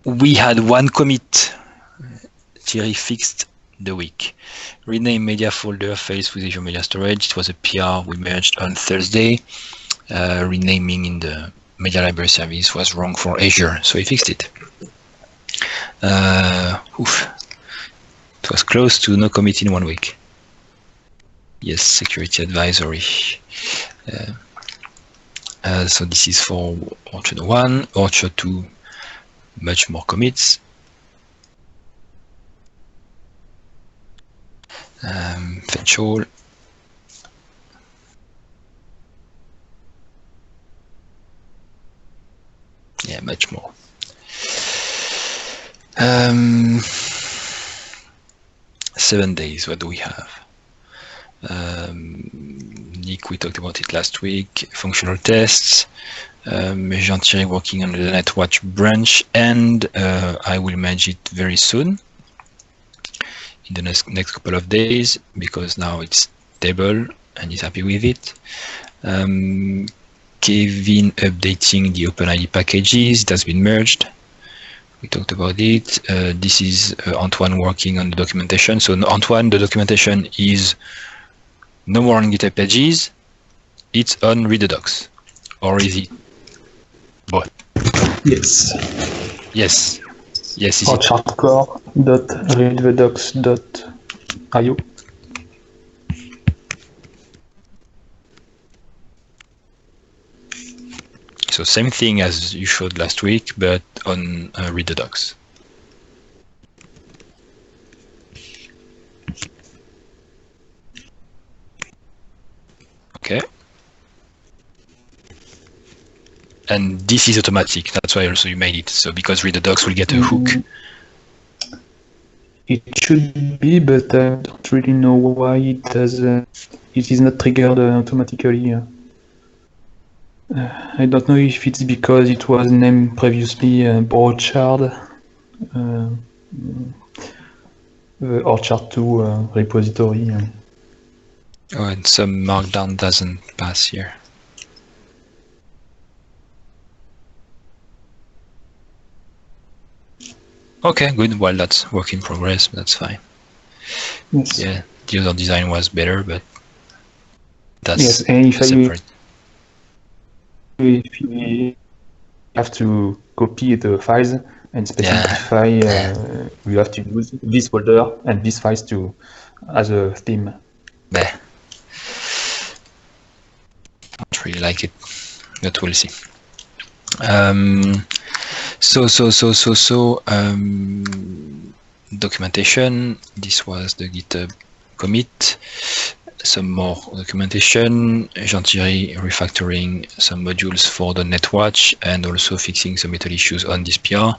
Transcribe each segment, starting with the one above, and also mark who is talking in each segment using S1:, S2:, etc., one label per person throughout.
S1: We had one commit. Thierry fixed the week. Rename media folder fails with Azure Media Storage. It was a PR we merged on Thursday. Renaming in the media library service was wrong for Azure, so he fixed it. It was close to no commit in 1 week. Yes, security advisory. So this is for Orchard 1, Orchard 2, much more commits. Fetch all. Yeah, much more. 7 days, what do we have? Nick, we talked about it last week. Functional tests. Jean-Thierry working on the dotnetwatch branch, and I will manage it very soon in the next couple of days, because now it's stable and he's happy with it. Kevin updating the OpenID packages. It has been merged. We talked about it. This is Antoine working on the documentation. So Antoine, the documentation is no more on GitHub pages. It's on Read the Docs. Or is it both?
S2: Yes.
S1: Yes. Yes.
S2: Orchard.Core .readthedocs.io.
S1: So same thing as you showed last week, but on Read the Docs. Okay. And this is automatic. That's why also you made it. So because Read the Docs will get a hook.
S2: It should be, but I don't really know why it does. It is not triggered automatically. I don't know if it's because it was named previously Orchard, the Orchard 2 repository.
S1: Oh, and some markdown doesn't pass here. Okay, good. Well, that's work in progress. That's fine.
S2: Yes.
S1: Yeah, the other design was better, but that's
S2: yes. And if
S1: separate.
S2: If you have to copy the files and specify, you have to use this folder and these files to as a theme.
S1: Bah. Don't really like it, but we'll see. Documentation. This was the GitHub commit. Some more documentation. Jean-Thierry refactoring some modules for the dotnetwatch and also fixing some little issues on this PR.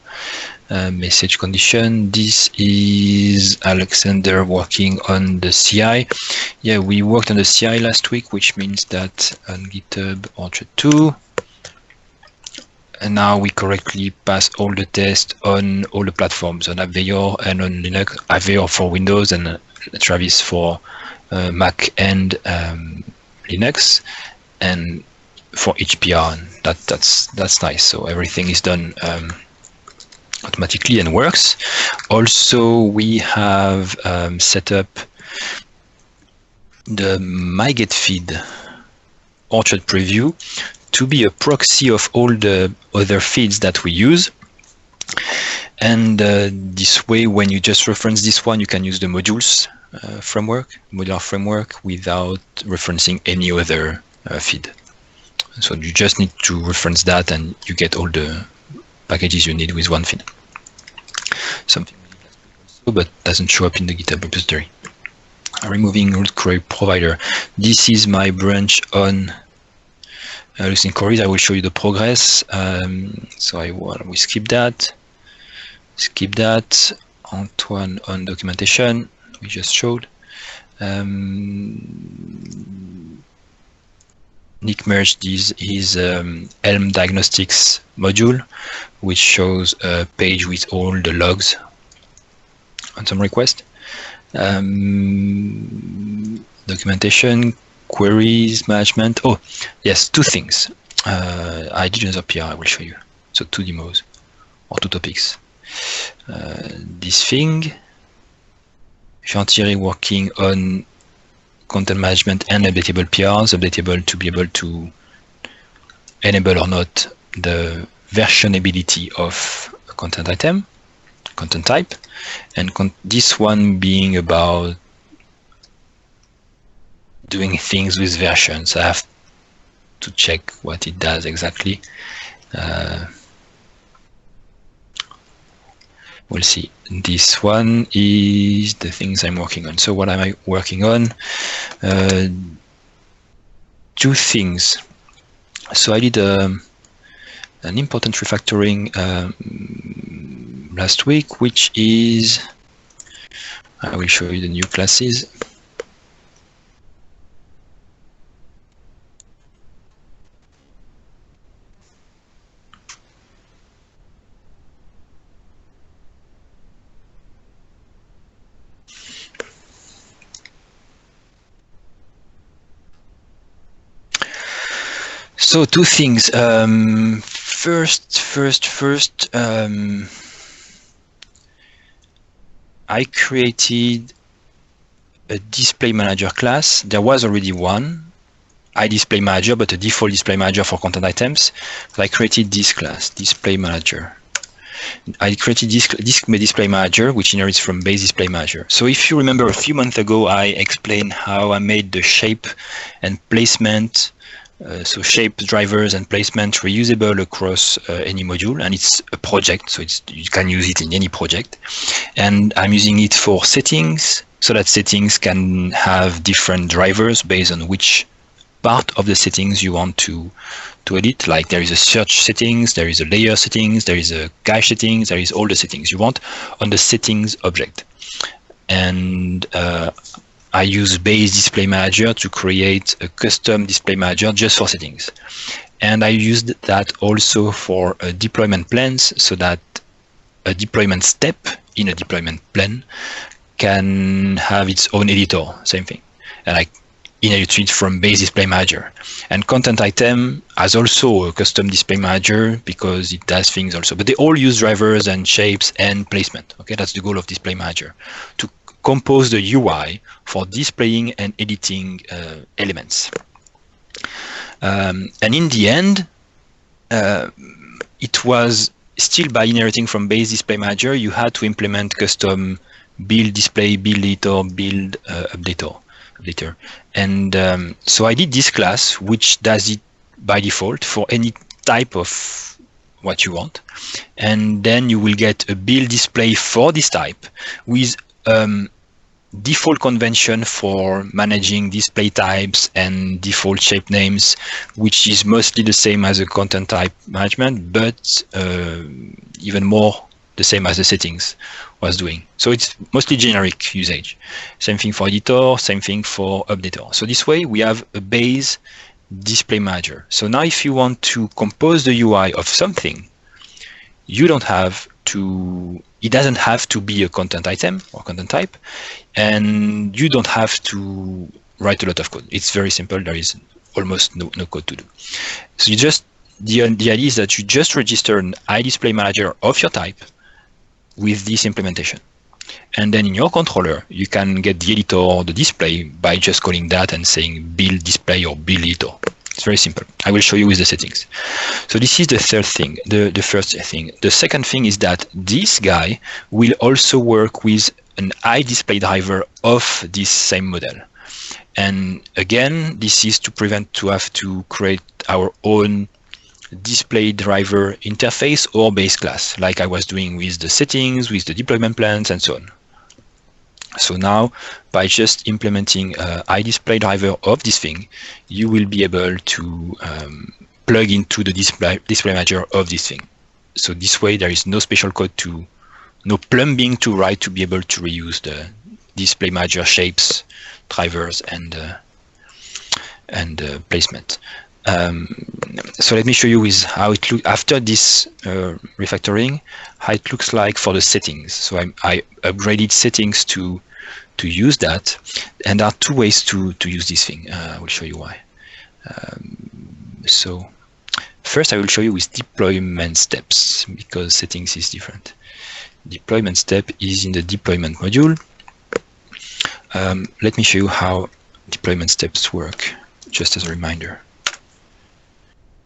S1: Message condition. This is Alexander working on the CI. Yeah, we worked on the CI last week, which means that on GitHub Orchard 2. And now we correctly pass all the tests on all the platforms, on Aveyor and on Linux. Aveyor for Windows and Travis for Mac and Linux, and for each PR. That's nice. So everything is done automatically and works. Also, we have set up the Myget feed Orchard preview to be a proxy of all the other feeds that we use. And this way, when you just reference this one, you can use the modular framework, without referencing any other feed. So you just need to reference that and you get all the packages you need with one feed. Something but doesn't show up in the GitHub repository. Removing RootQueryProvider. This is my branch on Lucene queries. I will show you the progress. We skip that. Skip that. Antoine on documentation. We just showed. Nick merged his Elm Diagnostics module, which shows a page with all the logs on some request. Documentation, queries, management. Oh, yes, two things. I did another PR, I will show you. So two demos, or two topics. this thing. Jean-Thierry working on content management and updatable PRs, updatable to be able to enable or not the versionability of a content item, content type, and this one being about doing things with versions. I have to check what it does exactly. We'll see. This one is the things I'm working on. So what am I working on? Two things. So I did an important refactoring last week, which is, I will show you the new classes. So two things. First, I created a DisplayManager class. There was already one, DisplayManager, but a default DisplayManager for content items. So I created this class, DisplayManager. I created this DisplayManager, which inherits from base DisplayManager. So if you remember, a few months ago, I explained how I made the shape and placement. So shape, drivers, and placement reusable across any module, and it's a project, so you can use it in any project. And I'm using it for settings, so that settings can have different drivers based on which part of the settings you want to edit. Like there is a search settings, there is a layer settings, there is a cache settings, there is all the settings you want on the settings object. And I use base DisplayManager to create a custom DisplayManager just for settings. And I used that also for deployment plans, so that a deployment step in a deployment plan can have its own editor, same thing. And I inherit it from base DisplayManager. And content item has also a custom DisplayManager because it does things also. But they all use drivers and shapes and placement. Okay, that's the goal of DisplayManager, to compose the UI for displaying and editing elements. And in the end, it was still by inheriting from base DisplayManager, you had to implement custom build display, build editor, build updater. And so I did this class, which does it by default for any type of what you want. And then you will get a build display for this type with default convention for managing display types and default shape names, which is mostly the same as a content type management, but even more the same as the settings was doing. So it's mostly generic usage. Same thing for editor, same thing for updater. So this way we have a base DisplayManager. So now if you want to compose the UI of something, you don't have to, it doesn't have to be a content item or content type, and you don't have to write a lot of code. It's very simple. There is almost no code to do. So you just, the idea is that you just register an iDisplayManager of your type with this implementation. And then in your controller, you can get the editor or the display by just calling that and saying build display or build editor. It's very simple. I will show you with the settings. So this is the third thing, the first thing. The second thing is that this guy will also work with an iDisplay driver of this same model. And again, this is to prevent to have to create our own display driver interface or base class, like I was doing with the settings, with the deployment plans, and so on. So now, by just implementing iDisplay driver of this thing, you will be able to plug into the DisplayManager of this thing. So this way, there is no special code to, no plumbing to write to be able to reuse the DisplayManager shapes, drivers, and placement. So let me show you with how it looks after this refactoring, how it looks like for the settings. So I upgraded settings to use that, and there are two ways to use this thing. I will show you why. So first I will show you with deployment steps, because settings is different. deployment step is in the deployment module. Let me show you how deployment steps work, just as a reminder.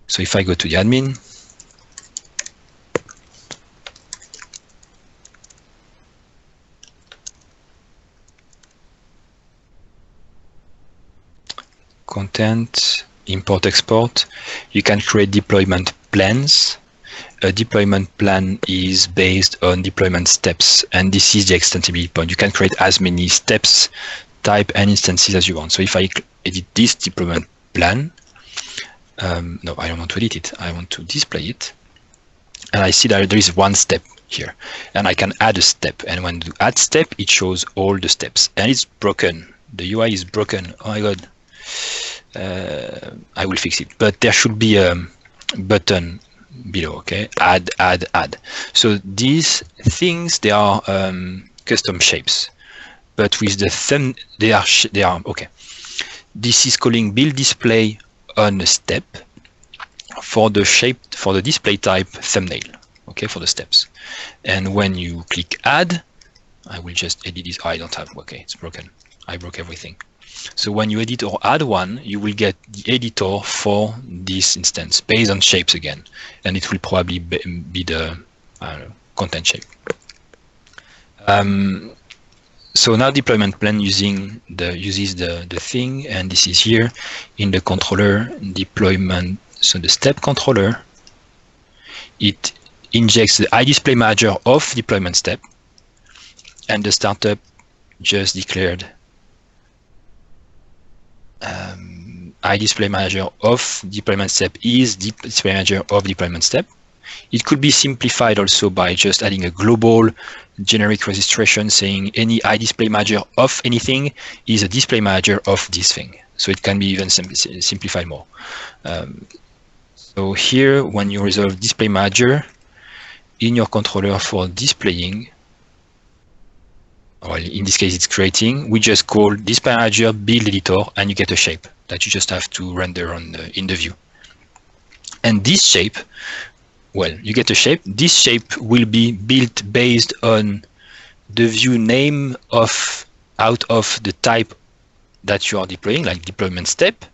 S1: So if I go to the admin, content, import, export, you can create deployment plans. A deployment plan is based on deployment steps, and this is the extensibility point. You can create as many steps, type, and instances as you want. So if I edit this deployment plan, no, I don't want to edit it. I want to display it. And I see that there is one step here. And I can add a step. And when you add step, it shows all the steps. And it's broken. The UI is broken. Oh my God. I will fix it. But there should be a button below, okay? Add, add, add. So these things, they are custom shapes. But with the thumb, they are okay. This is calling build display on a step for the shape, for the display type thumbnail, okay, for the steps. And when you click add, I will just edit this. Oh, I don't have, okay, it's broken. I broke everything. So when you edit or add one, you will get the editor for this instance based on shapes again, and it will probably be the content shape. So now deployment plan uses the thing, and this is here in the controller deployment. So the step controller, it injects the DisplayManager of deployment step, and the startup just declared DisplayManager of deployment step is DisplayManager of deployment step. It could be simplified also by just adding a global generic registration saying any DisplayManager of anything is a DisplayManager of this thing. So it can be even simplified more. So here, when you resolve DisplayManager in your controller for displaying, or in this case it's creating, we just call DisplayManager build editor, and you get a shape that you just have to render on in the view. And this shape, well, you get a shape. This shape will be built based on the view name out of the type that you are deploying, like deployment step.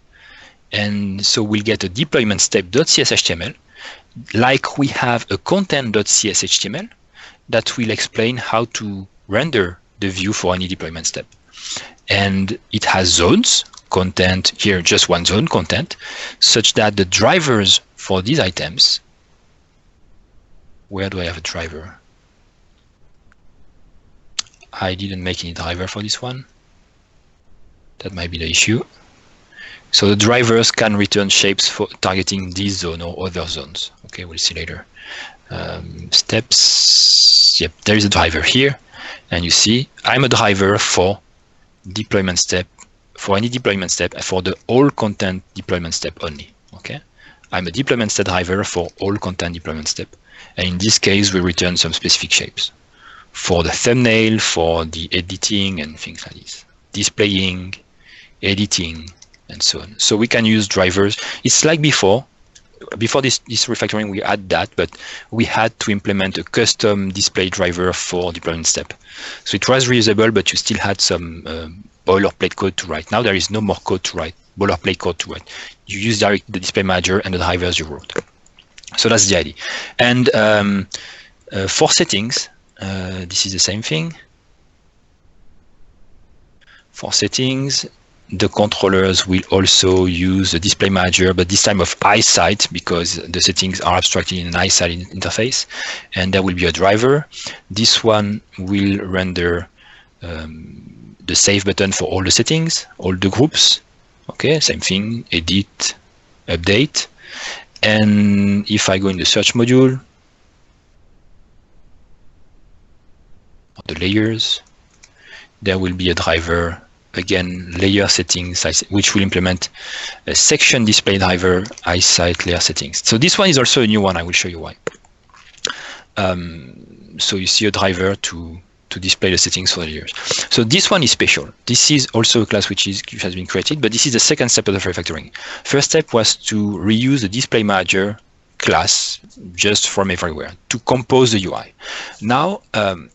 S1: And so we'll get a deployment step.cshtml, like we have a content.cshtml that will explain how to render the view for any deployment step. And it has zones, content, here just one zone, content, such that the drivers for these items, where do I have a driver? I didn't make any driver for this one. That might be the issue. So the drivers can return shapes for targeting this zone or other zones. Okay, we'll see later. Steps, yep, there is a driver here. And you see, I'm a driver for deployment step, for any deployment step, for the all content deployment step only. Okay, I'm a deployment step driver for all content deployment step. And in this case, we return some specific shapes for the thumbnail, for the editing and things like this. Displaying, editing, and so on. So we can use drivers. It's like before this refactoring, we had that, but we had to implement a custom display driver for deployment step. So it was reusable, but you still had some boilerplate code to write. Now there is no more code to write, boilerplate code to write. You use direct the DisplayManager and the drivers you wrote. So that's the idea. And for settings, this is the same thing. For settings, the controllers will also use the DisplayManager, but this time of eyesight, because the settings are abstracted in an eyesight interface. And there will be a driver. This one will render the save button for all the settings, all the groups. Okay, same thing, edit, update. And if I go in the search module, the layers, there will be a driver, again, layer settings, which will implement a section display driver, eyesight layer settings. So this one is also a new one. I will show you why. So you see a driver to display the settings for the layers. So this one is special. This is also a class which has been created, but this is the second step of the refactoring. First step was to reuse the DisplayManager class just from everywhere to compose the UI. Now,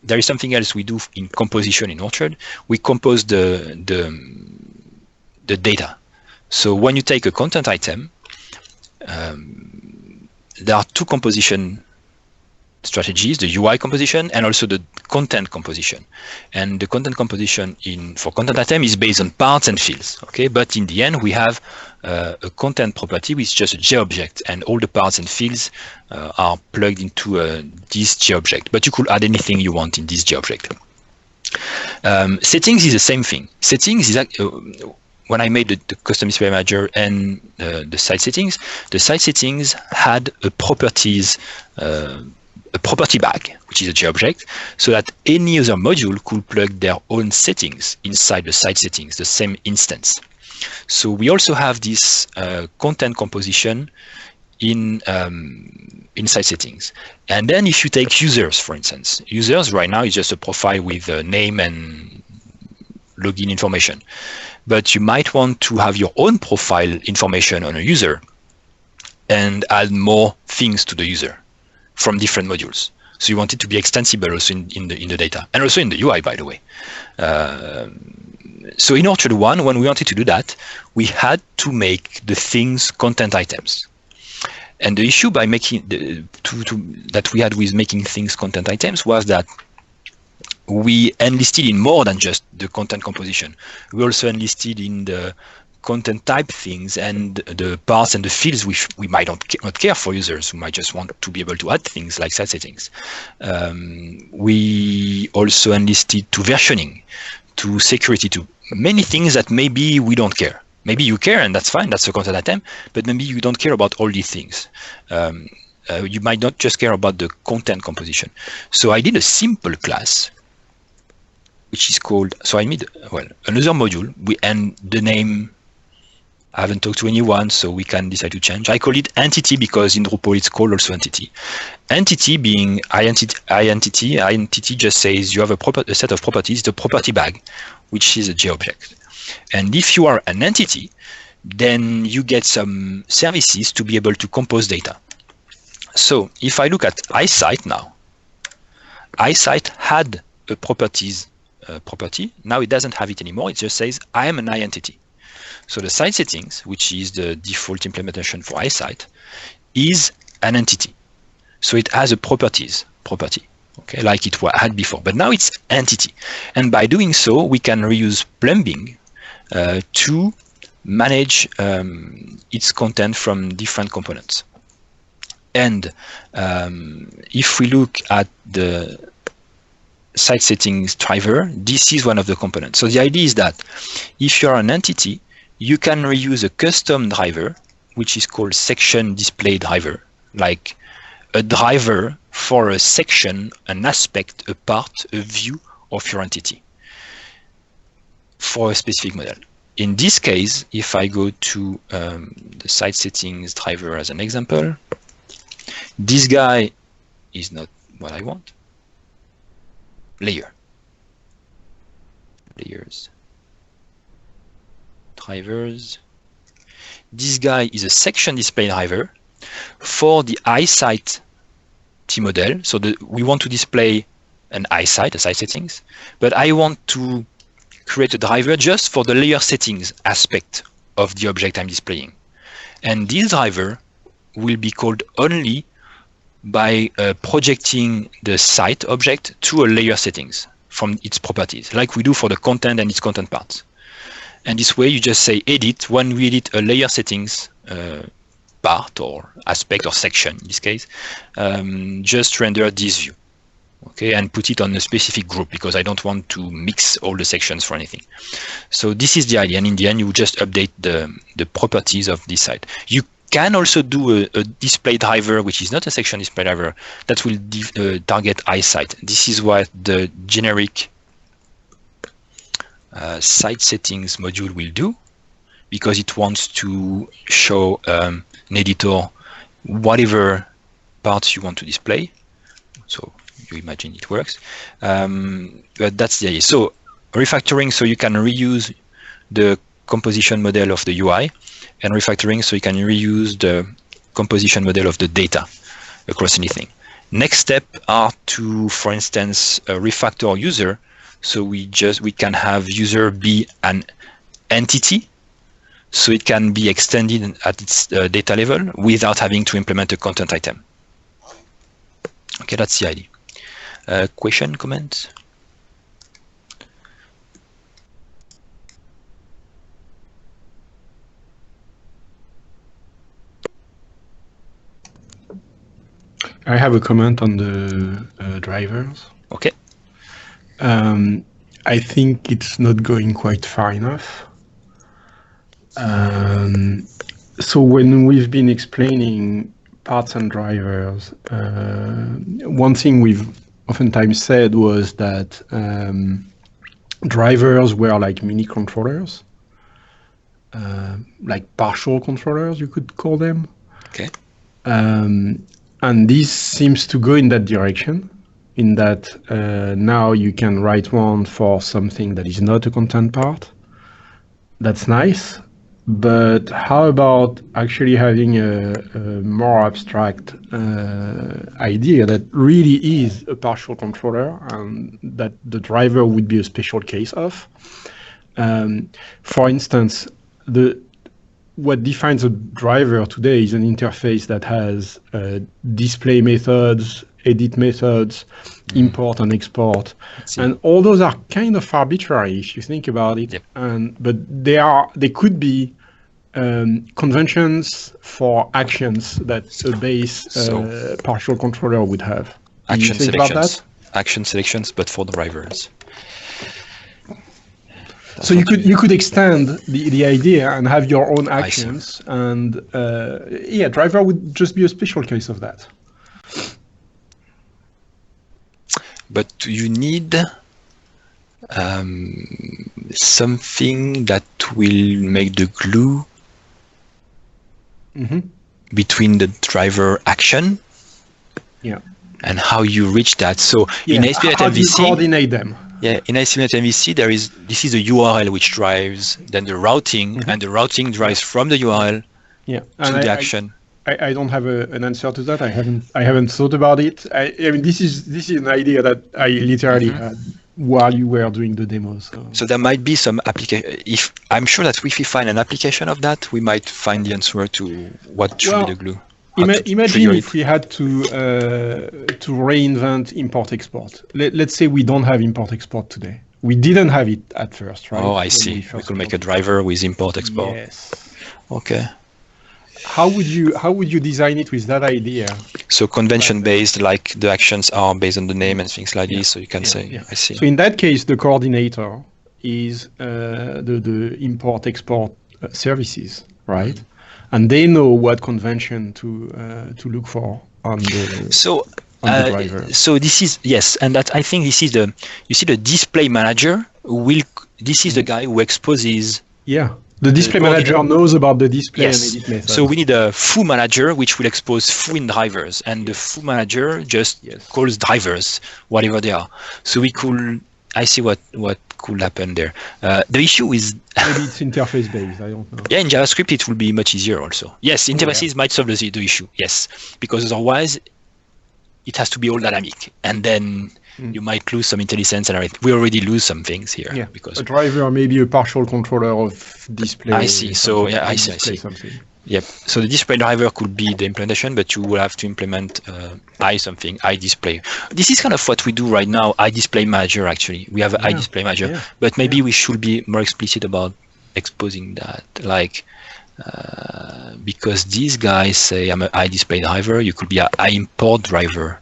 S1: there is something else we do in composition in Orchard. We compose the data. So when you take a content item, there are two composition strategies, the UI composition and also the content composition. And the content composition for content item is based on parts and fields. Okay, but in the end we have a content property which is just a JObject, and all the parts and fields are plugged into this JObject. But you could add anything you want in this JObject. Settings is the same thing. Settings is when I made the custom DisplayManager and the site settings had a property bag, which is a JObject, so that any other module could plug their own settings inside the site settings, the same instance. So we also have this content composition in site settings. And then if you take users, for instance, users right now is just a profile with a name and login information. But you might want to have your own profile information on a user and add more things to the user from different modules. So you want it to be extensible also in the data, and also in the UI, by the way. So in Orchard 1, when we wanted to do that, we had to make the things content items. And the issue by making that we had with making things content items was that we enlisted in more than just the content composition. We also enlisted in the content type things and the parts and the fields which we might not care for users who might just want to be able to add things like site settings. We also enlisted to versioning, to security, to many things that maybe we don't care. Maybe you care and that's fine, that's a content item, but maybe you don't care about all these things. You might not just care about the content composition. So I did a simple class which is called, so I made, well, another module, and the name, I haven't talked to anyone, so we can decide to change. I call it entity because in Drupal it's called also entity. Entity being identity just says you have a set of properties, the property bag, which is a JObject. And if you are an entity, then you get some services to be able to compose data. So if I look at iSite now, iSite had a properties property. Now it doesn't have it anymore. It just says I am an identity. So the site settings, which is the default implementation for iSite, is an entity. So it has a property, okay, like it had before. But now it's entity. And by doing so, we can reuse plumbing to manage its content from different components. And if we look at the site settings driver, this is one of the components. So the idea is that if you're an entity, you can reuse a custom driver, which is called section display driver, like a driver for a section, an aspect, a part, a view of your entity for a specific model. In this case, if I go to the site settings driver as an example, this guy is not what I want. Layers, drivers. This guy is a section display driver for the iSite T model. So we want to display an iSite, a site settings, but I want to create a driver just for the layer settings aspect of the object I'm displaying. And this driver will be called only by projecting the site object to a layer settings from its properties, like we do for the content and its content parts. And this way you just say edit, when we edit a layer settings part or aspect or section in this case, just render this view, okay, and put it on a specific group because I don't want to mix all the sections for anything. So this is the idea, and in the end you just update the properties of this site. You can also do a display driver, which is not a section display driver, that will target iSite. This is what the generic site settings module will do, because it wants to show an editor whatever parts you want to display. So you imagine it works. But that's the idea. So refactoring, so you can reuse the composition model of the UI, and refactoring, so you can reuse the composition model of the data across anything. Next step are to, for instance, refactor user. So we can have user be an entity, so it can be extended at its data level without having to implement a content item. Okay, that's the idea. Question, comments?
S3: I have a comment on the drivers.
S1: Okay.
S3: I think it's not going quite far enough. So when we've been explaining parts and drivers, one thing we've oftentimes said was that drivers were like mini controllers, like partial controllers, you could call them.
S1: Okay.
S3: And this seems to go in that direction, in that now you can write one for something that is not a content part. That's nice. But how about actually having a more abstract idea that really is a partial controller and that the driver would be a special case of? For instance, what defines a driver today is an interface that has display methods, edit methods, import and export, and all those are kind of arbitrary if you think about it.
S1: Yep.
S3: But they could be conventions for actions that a base partial controller would have.
S1: Action
S3: think about
S1: selections.
S3: that?
S1: Action selections, but for the drivers.
S3: So you could extend the idea and have your own actions, and driver would just be a special case of that.
S1: But you need something that will make the glue between the driver action and how you reach that. So in ASP.NET
S3: how do you
S1: MVC,
S3: coordinate them?
S1: Yeah, in ASP.NET MVC, this is a URL which drives then the routing, and the routing drives from the URL to the action.
S3: I don't have an answer to that. I haven't thought about it. I mean, this is an idea that I literally had while you were doing the demos.
S1: So there might be some application. If I'm sure that if we find an application of that, we might find the answer to what should be the glue.
S3: Imagine if we had to reinvent import-export. Let's say we don't have import-export today. We didn't have it at first, right?
S1: Oh, I see. We could make a driver with import-export.
S3: Yes.
S1: Okay.
S3: How would you design it with that idea?
S1: So convention-based, like the actions are based on the name and things like this. So you can say, I see.
S3: So in that case, the coordinator is the import-export services, right? And they know what convention to look for on the driver.
S1: So this is and that I think this is the DisplayManager this is the guy who exposes.
S3: Yeah, the DisplayManager knows about the display and edit methods.
S1: So we need a foo manager which will expose foo in drivers, and the foo manager just calls drivers whatever they are. So we could. I see what could happen there. The issue is
S3: maybe it's interface based. I don't know.
S1: Yeah, in JavaScript it will be much easier also. Yes, interfaces might solve the issue. Yes, because otherwise it has to be all dynamic, and then you might lose some intelligence and everything. We already lose some things here.
S3: Yeah,
S1: because
S3: a driver may be a partial controller of display.
S1: I see. So I see.
S3: Something.
S1: Yep. So the display driver could be the implementation, but you will have to implement iDisplay. This is kind of what we do right now. iDisplayManager actually. We have iDisplayManager, but maybe we should be more explicit about exposing that. Like because these guys say I'm an iDisplay driver, you could be an iImport driver,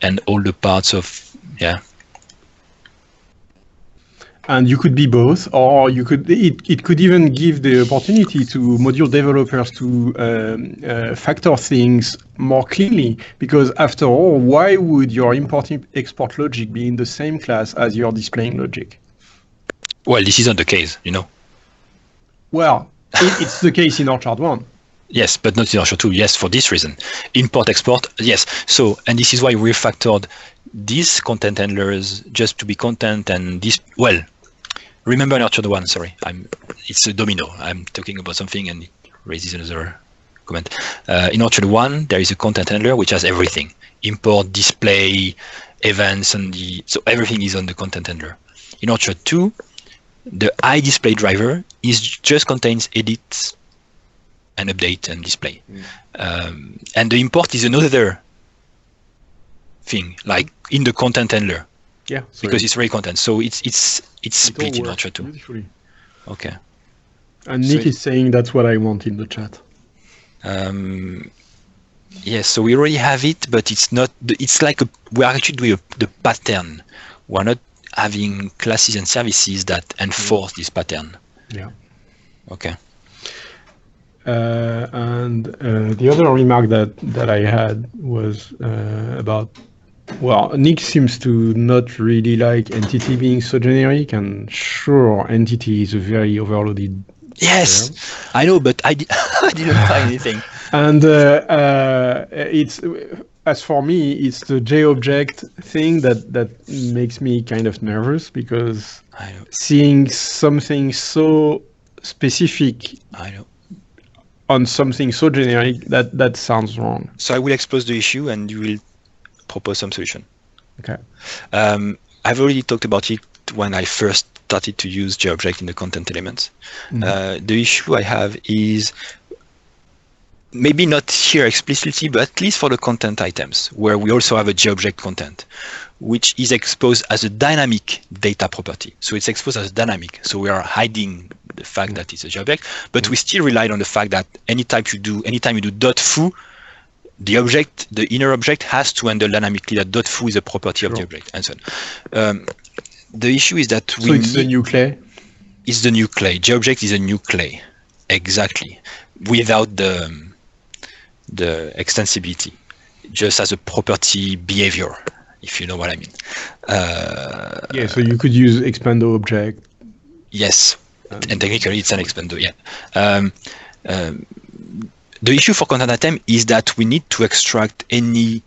S1: and all the parts of
S3: And you could be both, or you could. It could even give the opportunity to module developers to factor things more cleanly. Because after all, why would your import-export logic be in the same class as your displaying logic?
S1: Well, this isn't the case, you know.
S3: Well, it's the case in Orchard.1.
S1: Yes, but not in Orchard.2. Yes, for this reason. Import-export, yes. So, and this is why we refactored these content handlers just to be content and this. Well, remember in Orchard.1. Sorry, it's a domino. I'm talking about something and it raises another comment. In Orchard 1, there is a content handler which has everything: import, display, events, so everything is on the content handler. In Orchard 2, the iDisplay driver just contains edit and update and display, and the import is another thing, like in the content handler.
S3: Yeah,
S1: because it's very content. So it's split in Orchard 2.
S3: Beautifully.
S1: Okay.
S3: And Nick is saying that's what I want in the chat.
S1: Yes, so we already have it, but it's not. It's like we're actually doing the pattern. We're not having classes and services that enforce this pattern.
S3: Yeah.
S1: Okay.
S3: And the other remark that I had was about. Well, Nick seems to not really like entity being so generic, and sure, entity is a very overloaded.
S1: Yes, term. I know, but I didn't find anything.
S3: And it's, as for me, it's the JObject thing that makes me kind of nervous, because seeing something so specific on something so generic, that sounds wrong.
S1: So I will expose the issue and you will propose some solution.
S3: Okay.
S1: I've already talked about it when I first started to use JObject in the content elements. The issue I have is maybe not here explicitly, but at least for the content items, where we also have a JObject content, which is exposed as a dynamic data property. So it's exposed as dynamic. So we are hiding the fact that it's a JObject, but we still relied on the fact that anytime you do .foo, the object, the inner object, has to handle dynamically that .foo is a property of the object, and so on. The issue is that
S3: so it's the new clay?
S1: It's the new clay. JObject is a new clay, exactly, without the extensibility, just as a property behavior, if you know what I mean.
S3: Yeah, so you could use expando object.
S1: Yes, and technically it's an expando, yeah. The issue for content item is that we need to extract any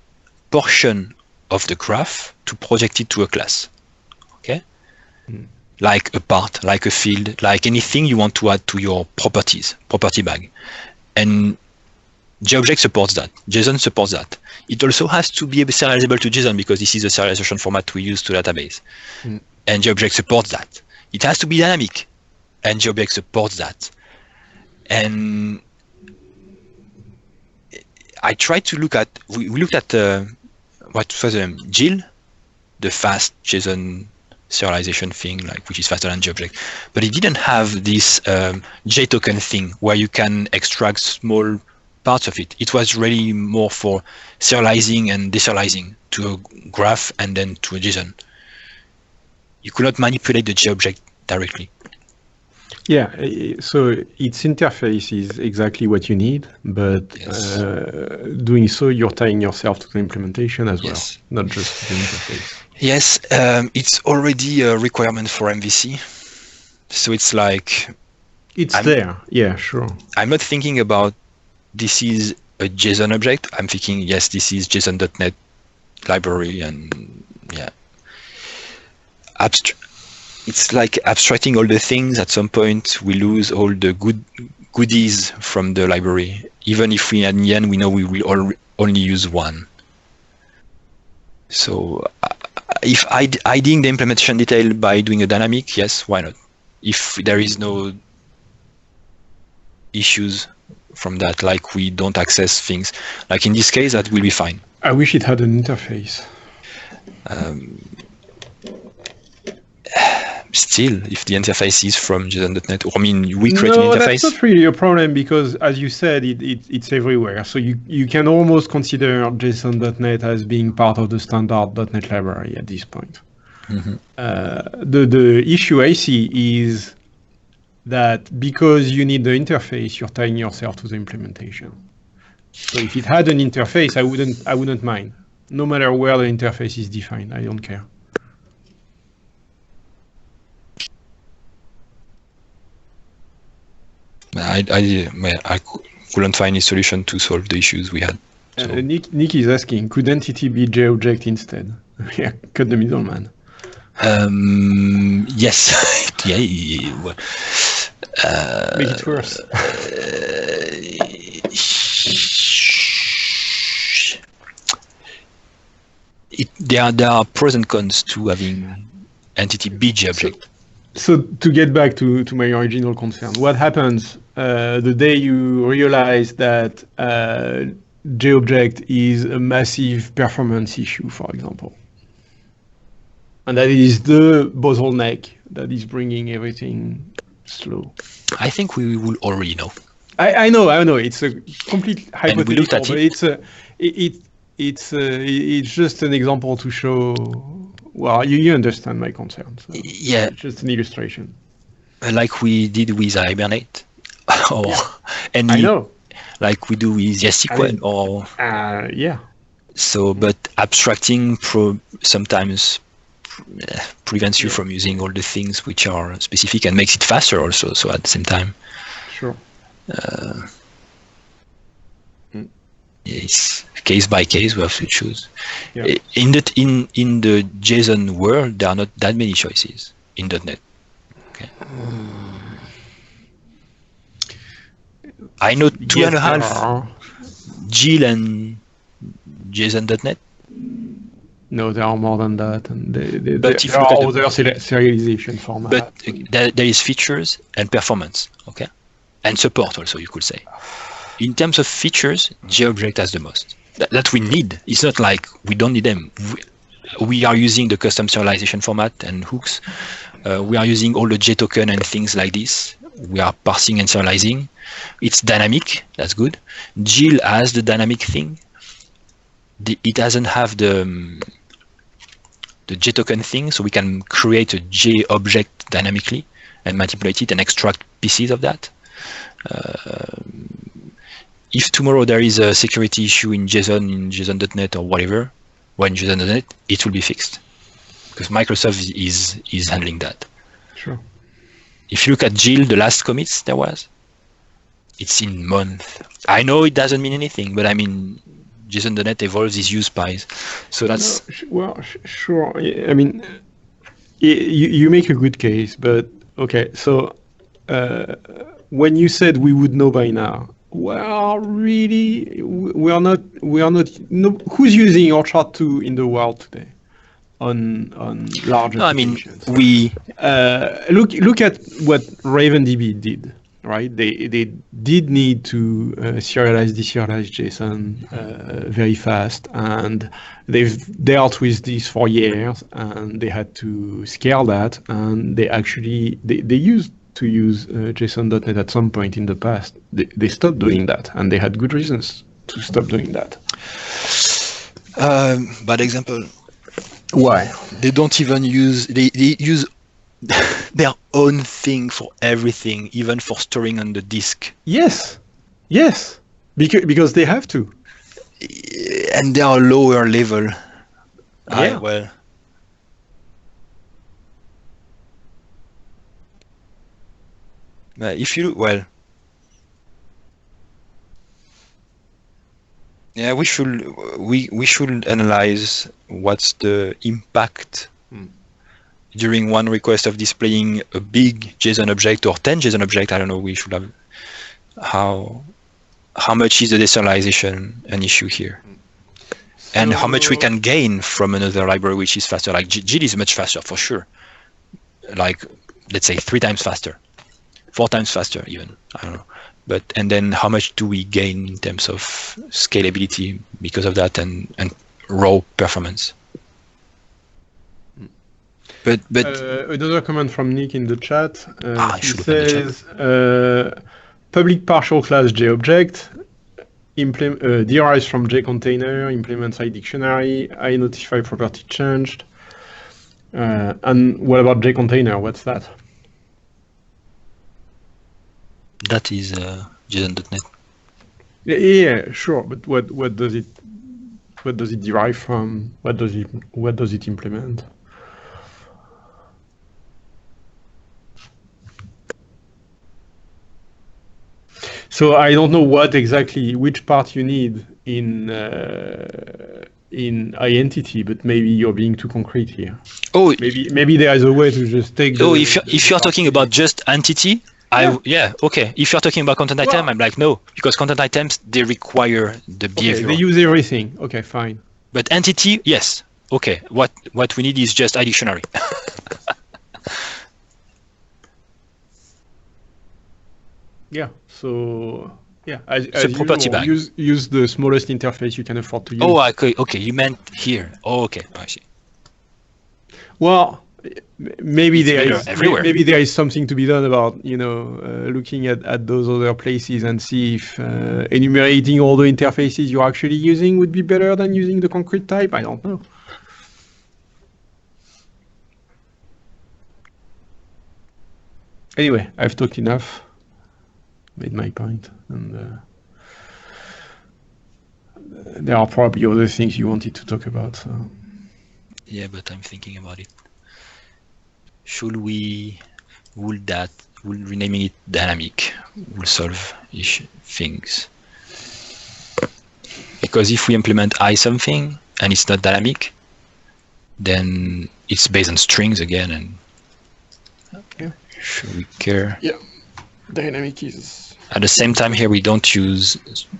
S1: portion of the graph to project it to a class. Okay? Like a part, like a field, like anything you want to add to your properties, property bag. And JObject supports that. JSON supports that. It also has to be serializable to JSON, because this is the serialization format we use to database. And JObject supports that. It has to be dynamic, and JObject supports that. And I tried to look at, we looked at what was Jill, the fast JSON serialization thing, like, which is faster than JObject, but it didn't have this JToken thing where you can extract small parts of it. It was really more for serializing and deserializing to a graph and then to a JSON. You could not manipulate the JObject directly.
S3: Yeah, so its interface is exactly what you need, but doing so, you're tying yourself to the implementation as well, not just the interface.
S1: Yes, it's already a requirement for MVC. So it's like...
S3: It's there, yeah, sure.
S1: I'm not thinking about this is a JSON object. I'm thinking, yes, this is JSON.NET library, and yeah. It's like abstracting all the things. At some point, we lose all the goodies from the library, even if we, in the end, we know we will only use one. So if hiding the implementation detail by doing a dynamic, yes, why not? If there is no issues from that, like we don't access things, like in this case, that will be fine.
S3: I wish it had an interface.
S1: Still, if the interface is from JSON.NET, or I mean, we create an interface.
S3: No, that's not really a problem, because as you said, it's everywhere. So you can almost consider JSON.NET as being part of the standard .NET library at this point. The issue I see is that because you need the interface, you're tying yourself to the implementation. So if it had an interface, I wouldn't mind. No matter where the interface is defined, I don't care.
S1: I couldn't find a solution to solve the issues we had. So.
S3: Nick is asking, could entity be JObject instead? Yeah, cut the middleman.
S1: Yes.
S3: Make it worse.
S1: there are pros and cons to having entity be JObject.
S3: So to get back to my original concern, what happens the day you realize that JObject is a massive performance issue, for example, and that is the bottleneck that is bringing everything slow?
S1: I think we will already know.
S3: I know. It's a complete hypothetical,
S1: we looked at
S3: but it's just an example to show. Well, you understand my concern. So
S1: Yeah,
S3: it's just an illustration.
S1: like we did with Hibernate, or any,
S3: I know.
S1: like we do with SQL, or
S3: Yeah.
S1: so. But abstracting sometimes prevents you from using all the things which are specific and makes it faster also. So at the same time,
S3: Sure.
S1: it's case by case. We have to choose.
S3: Yeah.
S1: In the JSON world, there are not that many choices in .NET. Okay. I know two and a half Jill and JSON.NET.
S3: No, there are more than that, and
S1: But if
S3: there
S1: you
S3: are
S1: look at
S3: other serialization formats.
S1: But there is features and performance, okay, and support also, you could say. In terms of features, JObject has the most. That we need. It's not like we don't need them. We are using the custom serialization format and hooks. We are using all the JToken and things like this. We are parsing and serializing. It's dynamic. That's good. Jill has the dynamic thing. It doesn't have the JToken thing, so we can create a JObject dynamically and manipulate it and extract pieces of that. If tomorrow there is a security issue in JSON, in JSON.NET or whatever, or in JSON.NET, it will be fixed because Microsoft is handling that.
S3: Sure.
S1: If you look at Jill, the last commits there was, it's in month. I know it doesn't mean anything, but I mean, JSON.NET evolves is used by, so that's
S3: sure. I mean, you make a good case, but okay. So when you said we would know by now, well, really, we are not. No, who's using Orchard 2 in the world today on large applications?
S1: I mean, we
S3: look at what RavenDB did. Right, they did need to serialize, deserialize JSON very fast, and they've dealt with this for years, and they had to scale that, and they used to use JSON.NET at some point in the past. They stopped doing that, and they had good reasons to stop doing that.
S1: Bad example.
S3: Why?
S1: They don't even use. They use their own thing for everything, even for storing on the disk.
S3: Yes, because they have to.
S1: And they are lower level.
S3: Yeah.
S1: Well. If you yeah, we should analyze what's the impact during one request of displaying a big JSON object or 10 JSON object. I don't know. We should have how much is the deserialization an issue here, and how much we can gain from another library which is faster. Like Jill is much faster for sure. Like let's say 3 times faster, 4 times faster even. I don't know. But and then how much do we gain in terms of scalability because of that and raw performance? But
S3: another comment from Nick in the chat. He
S1: says
S3: public partial class JObject derives from JContainer, implements iDictionary, iNotify property changed. And what about JContainer? What's that?
S1: That is JSON.NET.
S3: Yeah, sure. But what does it derive from? What does it implement? So I don't know which part you need in identity, but maybe you're being too concrete here.
S1: Oh,
S3: maybe there is a way to just take.
S1: If you're talking about just entity, okay. If you're talking about content item, I'm like no, because content items they require the behavior.
S3: They use everything. Okay, fine.
S1: But entity, yes. okay, what we need is just a dictionary.
S3: Yeah. So yeah, as
S1: a property
S3: usual,
S1: bag.
S3: use the smallest interface you can afford to use.
S1: Oh, okay. You meant here. Oh, okay. I see.
S3: Well, maybe
S1: everywhere.
S3: maybe there is something to be done about looking at those other places and see if enumerating all the interfaces you're actually using would be better than using the concrete type. I don't know. Anyway, I've talked enough. Made my point, and there are probably other things you wanted to talk about. So.
S1: Yeah, but I'm thinking about it. Should we? Would renaming it dynamic will solve things? Because if we implement something and it's not dynamic, then it's based on strings again, and
S3: yeah.
S1: Should we care?
S3: Yeah, dynamic is.
S1: At the same time, here we don't use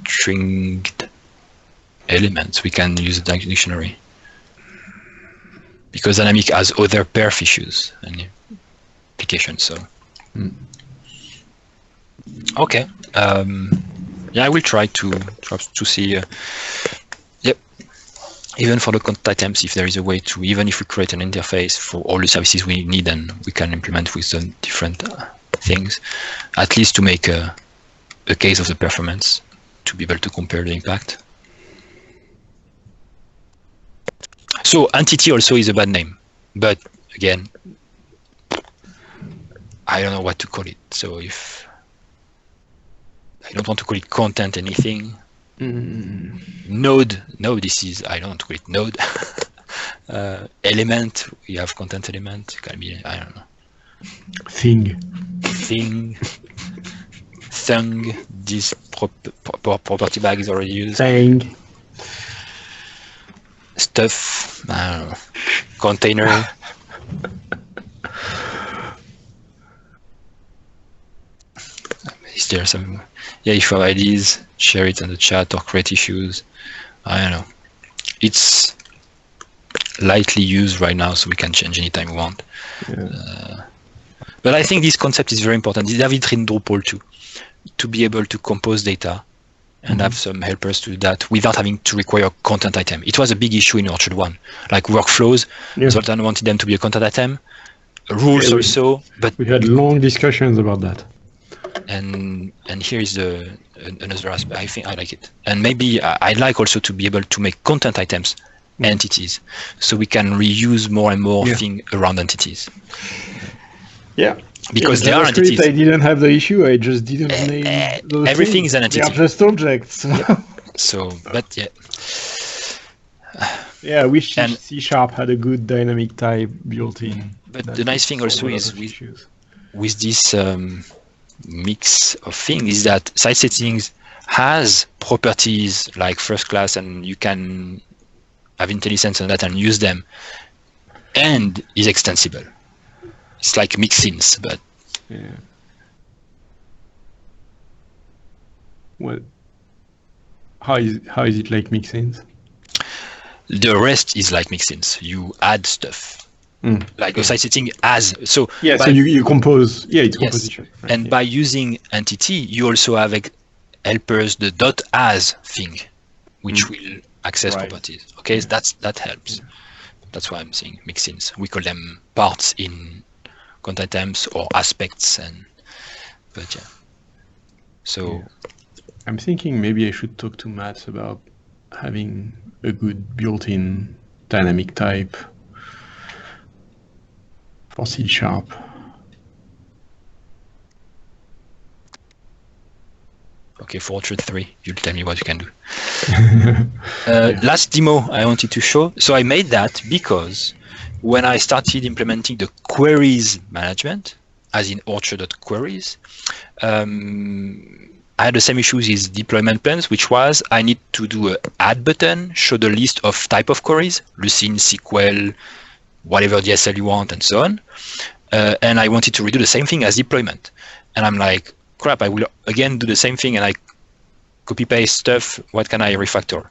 S1: stringed elements. We can use a dictionary because dynamic has other perf issues and applications. So, okay. Yeah, I will try to see. Yep. Even for the content items, if there is a way to, even if we create an interface for all the services we need, and we can implement with some different things, at least to make a case of the performance, to be able to compare the impact. So entity also is a bad name, but again, I don't know what to call it. So if I don't want to call it content anything, node, no, this is, I don't want to call it node. Element, we have content element, it can be, I don't know.
S3: Thing,
S1: thing, this property bag is already used.
S3: Thing.
S1: Stuff, I don't know. Container. Is there some? Yeah, if you have ideas, share it in the chat or create issues. I don't know. It's lightly used right now, so we can change anytime we want. Yeah. But I think this concept is very important. They have it in Drupal too, to be able to compose data and have some helpers to do that without having to require a content item. It was a big issue in Orchard 1, like workflows. Yeah. Zoltan wanted them to be a content item. Rules also, but
S3: we had long discussions about that.
S1: And here is another aspect. I think I like it, and maybe I'd like also to be able to make content items entities, so we can reuse more and more things around entities.
S3: Yeah,
S1: because they are entities.
S3: I didn't have the issue. I just didn't name those
S1: everything
S3: things.
S1: Is an entity.
S3: They are just objects.
S1: Yeah. So, but yeah.
S3: Yeah, I wish C# had a good dynamic type built in.
S1: But the nice thing also is with this mix of things is that site settings has properties like first class, and you can have IntelliSense on that and use them, and is extensible. It's like mixins, but
S3: yeah. Well, how is it like mixins?
S1: The rest is like mixins. You add stuff. Like a site setting as so.
S3: Yeah, so you compose. Yeah, it's composition.
S1: Right, and by using entity, you also have helpers, the .as thing, which will access properties. Okay, that helps. That's why I'm saying mixins. We call them parts in content items or aspects, but yeah. So
S3: I'm thinking maybe I should talk to Matt about having a good built-in dynamic type for C#.
S1: Okay, for Orchard 3, you'll tell me what you can do. Last demo I wanted to show. So I made that because when I started implementing the queries management, as in Orchard.Queries, I had the same issues as deployment plans, which was I need to do an add button, show the list of type of queries, Lucene, SQL, whatever DSL you want, and so on. And I wanted to redo the same thing as deployment. And I'm like, crap, I will again do the same thing, and I copy-paste stuff, what can I refactor?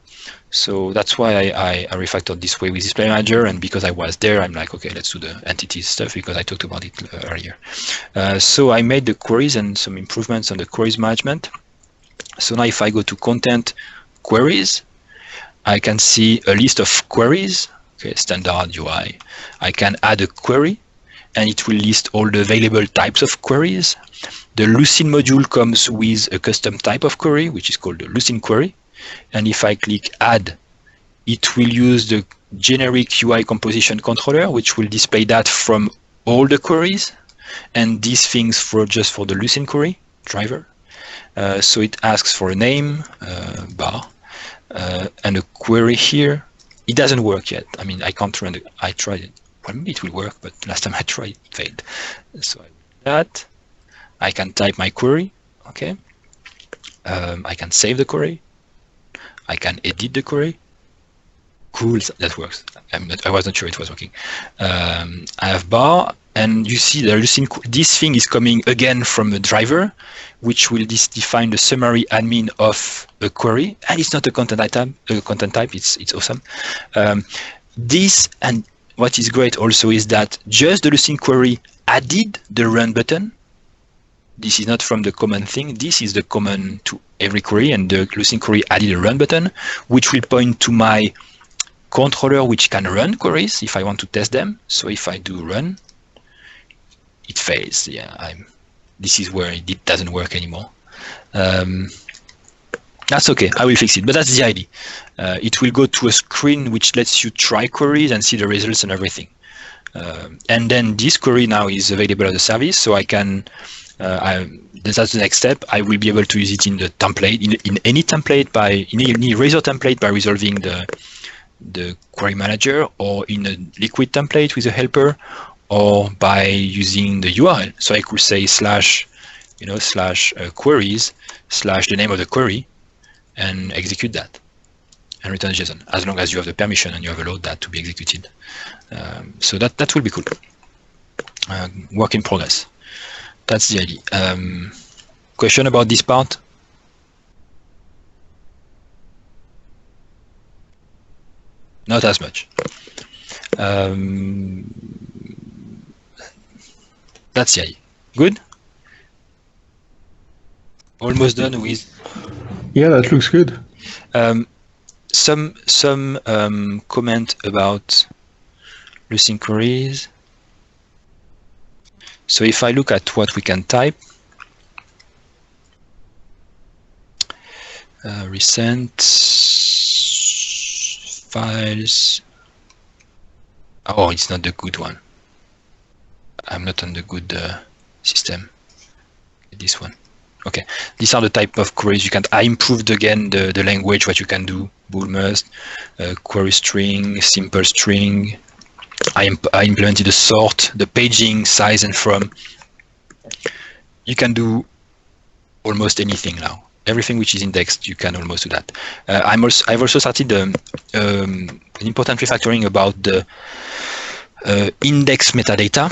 S1: So that's why I refactored this way with DisplayManager, and because I was there, I'm like, okay, let's do the entities stuff because I talked about it earlier. So I made the queries and some improvements on the queries management. So now if I go to content queries, I can see a list of queries, okay, standard UI. I can add a query, and it will list all the available types of queries. The Lucene module comes with a custom type of query, which is called the Lucene query. And if I click add, it will use the generic UI composition controller, which will display that from all the queries. And these things just for the Lucene query driver. So it asks for a name, bar, and a query here. It doesn't work yet. I mean, I can't run it. I tried it. Well, maybe it will work, but last time I tried, it failed. So I do that. I can type my query. Okay. I can save the query. I can edit the query. Cool, that works. I was not sure it was working. I have bar, and you see this thing is coming again from a driver, which will define the summary admin of a query, and it's not a content type. It's awesome. This, and what is great also is that just the Lucene query added the run button. This is not from the common thing. This is the common to every query, and the Lucene query added a run button, which will point to my controller, which can run queries if I want to test them. So if I do run, it fails. Yeah, this is where it doesn't work anymore. That's okay. I will fix it, but that's the idea. It will go to a screen which lets you try queries and see the results and everything. And then this query now is available as a service, so I can. That's the next step. I will be able to use it in the template, in any template in any Razor template by resolving the query manager, or in a liquid template with a helper, or by using the URL. So I could say /queries/ the name of the query, and execute that and return JSON, as long as you have the permission and you have allowed that to be executed. So that will be cool. Work in progress. That's the idea. Question about this part? Not as much. That's the idea. Good? Almost done with.
S3: Yeah, that looks good.
S1: Some comment about Lucene queries. So if I look at what we can type, recent files. Oh, it's not the good one. I'm not on the good system. This one. Okay, these are the type of queries you can. I improved again the language, what you can do. Bool must, query string, simple string. I implemented the sort, the paging, size, and from. You can do almost anything now. Everything which is indexed, you can almost do that. I've also started an important refactoring about the index metadata.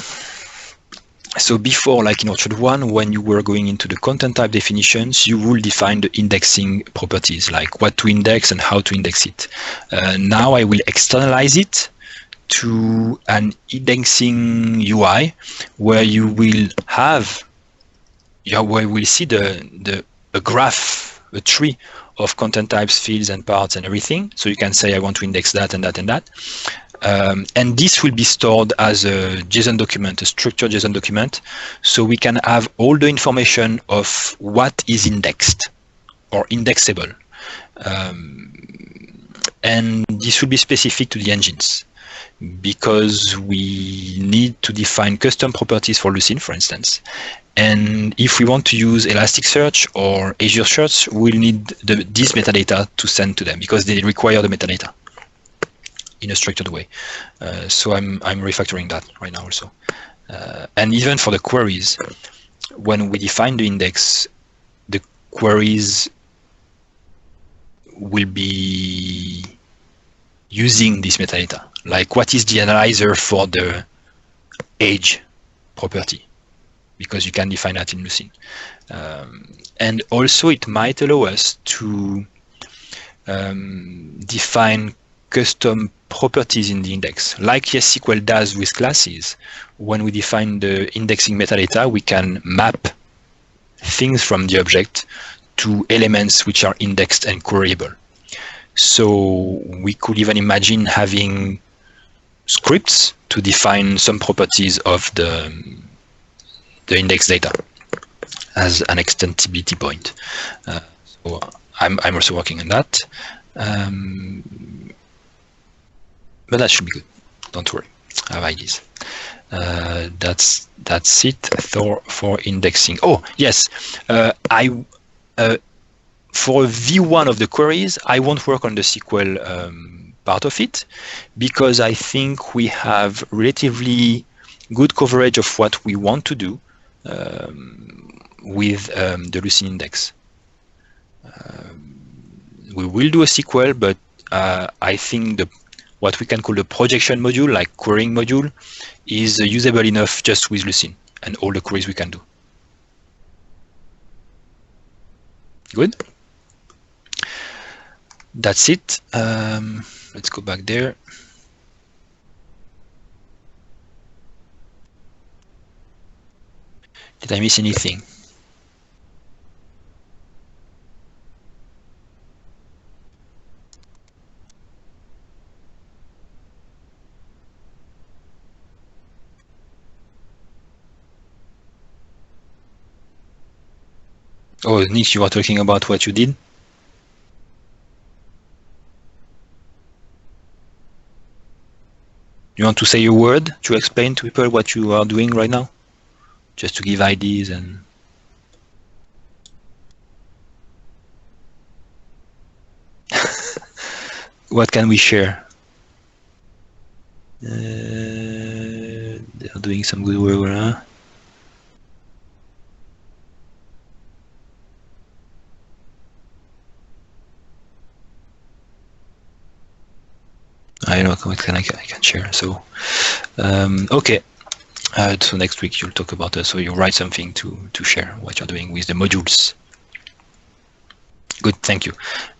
S1: So before, like in Orchard 1, when you were going into the content type definitions, you will define the indexing properties, like what to index and how to index it. Now I will externalize it to an indexing UI, where you will have, where we'll see a graph, a tree of content types, fields, and parts, and everything. So you can say, I want to index that and that and that. And this will be stored as a JSON document, a structured JSON document, so we can have all the information of what is indexed or indexable. And this will be specific to the engines, because we need to define custom properties for Lucene, for instance. And if we want to use Elasticsearch or Azure Search, we'll need this metadata to send to them, because they require the metadata in a structured way. So I'm refactoring that right now also. And even for the queries, when we define the index, the queries will be using this metadata. Like, what is the analyzer for the age property? because you can define that in Lucene. And also it might allow us to define custom properties in the index, like SQL does with classes. When we define the indexing metadata, we can map things from the object to elements which are indexed and queryable. So we could even imagine having scripts to define some properties of the index data as an extensibility point. So I'm also working on that. But that should be good. Don't worry. I have ideas. That's it for indexing. Oh yes, for V1 of the queries, I won't work on the SQL part of it, because I think we have relatively good coverage of what we want to do with the Lucene index. We will do a SQL, but I think what we can call the projection module, like querying module, is usable enough just with Lucene and all the queries we can do. Good. That's it. Let's go back there. Did I miss anything? Oh, Nick, you are talking about what you did? You want to say a word to explain to people what you are doing right now? Just to give ideas and... What can we share? They're doing some good work, huh? I don't know what I can share. So, okay. So next week you'll talk about it. So you write something to share what you're doing with the modules. Good, thank you.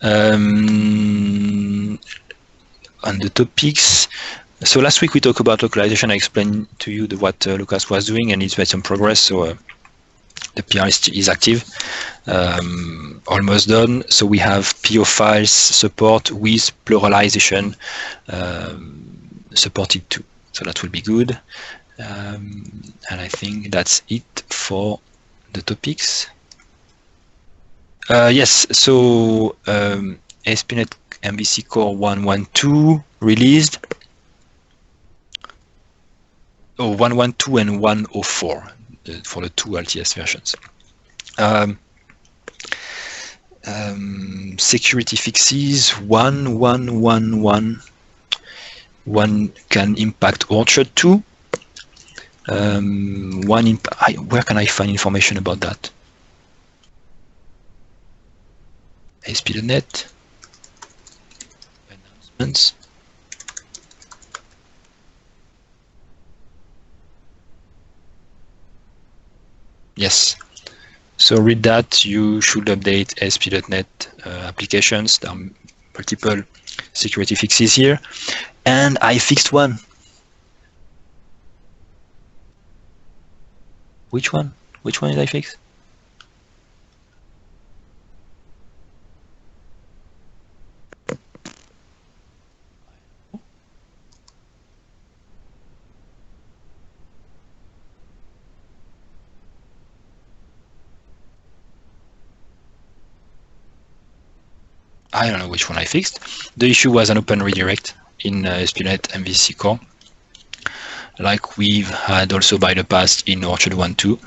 S1: On the topics, so last week we talked about localization. I explained to you what Lucas was doing, and he's made some progress. So the PR is active, almost done. So we have PO files support with pluralization supported too. So that will be good. And I think that's it for the topics. Yes, so ASP.NET MVC Core 1.1.2 released. Oh, 1.1.2 and 1.04 for the two LTS versions. Security fixes 1.1.1.1 can impact Orchard.2. Where can I find information about that? ASP.NET announcements. Yes. So read that. You should update ASP.NET applications. There are multiple security fixes here, and I fixed one. Which one? Which one did I fix? I don't know which one I fixed. The issue was an open redirect in ASP.NET MVC Core, like we've had also by the past in Orchard 1.2.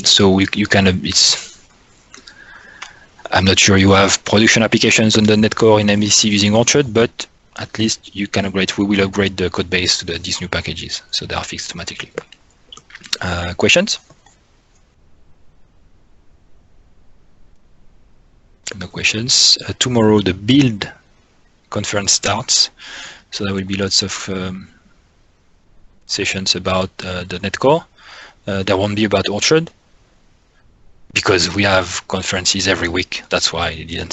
S1: So you can, I'm not sure you have production applications on the .NET Core in MVC using Orchard, but at least you can upgrade. We will upgrade the code base to these new packages, so they are fixed automatically. Questions? No questions. Tomorrow the build conference starts, so there will be lots of sessions about the .NET Core. There won't be about Orchard because we have conferences every week. That's why they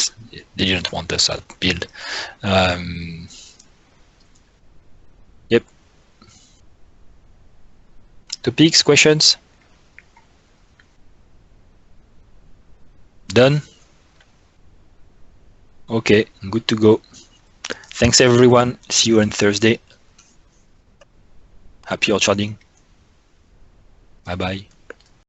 S1: didn't want us at Build. Yep. Topics, questions? Done? Okay, good to go. Thanks everyone. See you on Thursday. Happy orcharding. Bye bye.